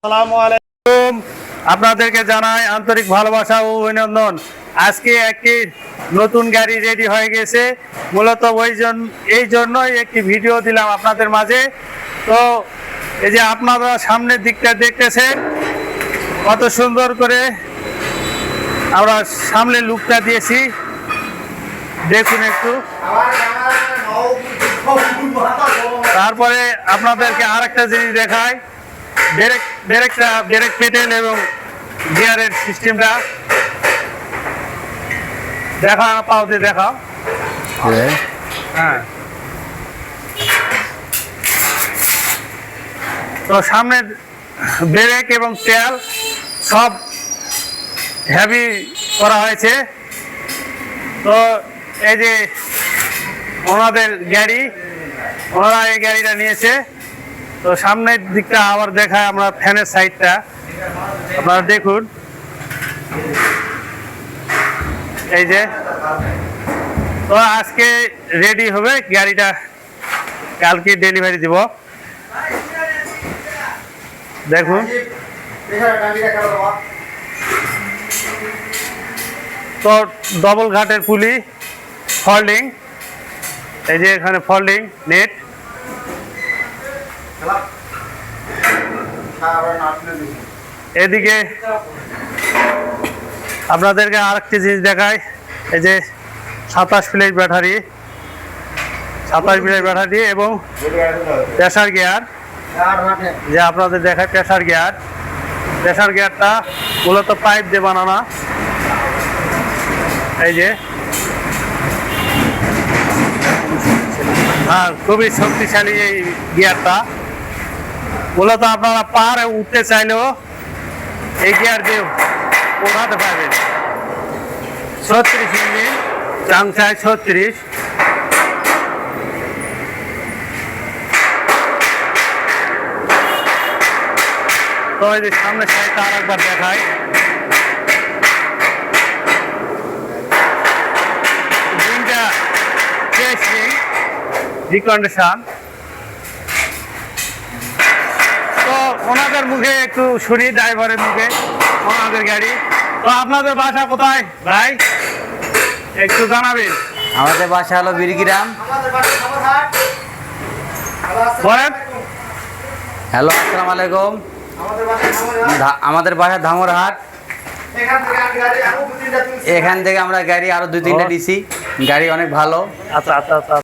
আসসালামু আলাইকুম। আপনাদেরকে জানাই আন্তরিক ভালোবাসা ও অভিনন্দন। আজকে একটি নতুন গাড়ি রেডি হয়ে গেছে, মূলত এই জন্যই একটি ভিডিও দিলাম আপনাদের মাঝে। তো এই যে আপনারা সামনের দিকটা দেখতেছেন, কত সুন্দর করে আমরা সামনে লুকটা দিয়েছি, দেখুন একটু। তারপরে আপনাদেরকে আরেকটা জিনিস দেখাই, ব্রেক পেডেল এবং গিয়ারের সিস্টেমটা দেখা পাওতে দেখাও। হ্যাঁ, তো সামনের ব্রেক এবং তেল সব হেভি করা হয়েছে। তো এই যে ওনাদের গাড়ি, ওনারা এই গাড়িটা নিয়েছে। তো সামনের দিকটা আবার দেখায় আমরা, ফ্যানের সাইডটা আপনারা দেখুন। এই যে, তো আজকে রেডি হবে গাড়িটা, কালকে ডেলিভারি দিব। দেখুন, তো ডবল ঘাটের পুলি, ফোল্ডিং, এই যে এখানে ফোল্ডিং নেট। এদিকে আপনাদেরকে আরেকটি জিনিস দেখায়, এই যে 27 প্লেট ব্যাটারি, 27 প্লেট ব্যাটারি এবং প্রেসার গিয়ার, যে আপনাদের দেখায় প্রেসার গিয়ার। প্রেসার গিয়ারটা মূলত পাইপ দিয়ে বানানো। এই যে, হ্যাঁ, খুবই শক্তিশালী এই গিয়ারটা। মূলত আপনারা পাহাড়ে উঠতে চাইলেও এই গিয়ার দিয়ে ওঠাতে পারবেন। 36 ইঞ্জিন, চাংচায় 36। তো এই যে সামনের সাইডটা আর একবার দেখায়, রিকন্ডিশন। তো ওনাদের মুখে একটু শুনি, ড্রাইভারের মুখে, ওনাদের গাড়ি। তো আপনাদের বাসা কোথায় ভাই, একটু জানাবেন। আমাদের বাসা হলো বীরগ্রাম। বলেন। হ্যালো, আসসালামু আলাইকুম। আমাদের বাসা ধামরহাট। এখান থেকে আমরা গাড়ি আরো 2-3টা নিছি। গাড়ি অনেক ভালো। আচ্ছা আচ্ছা আচ্ছা।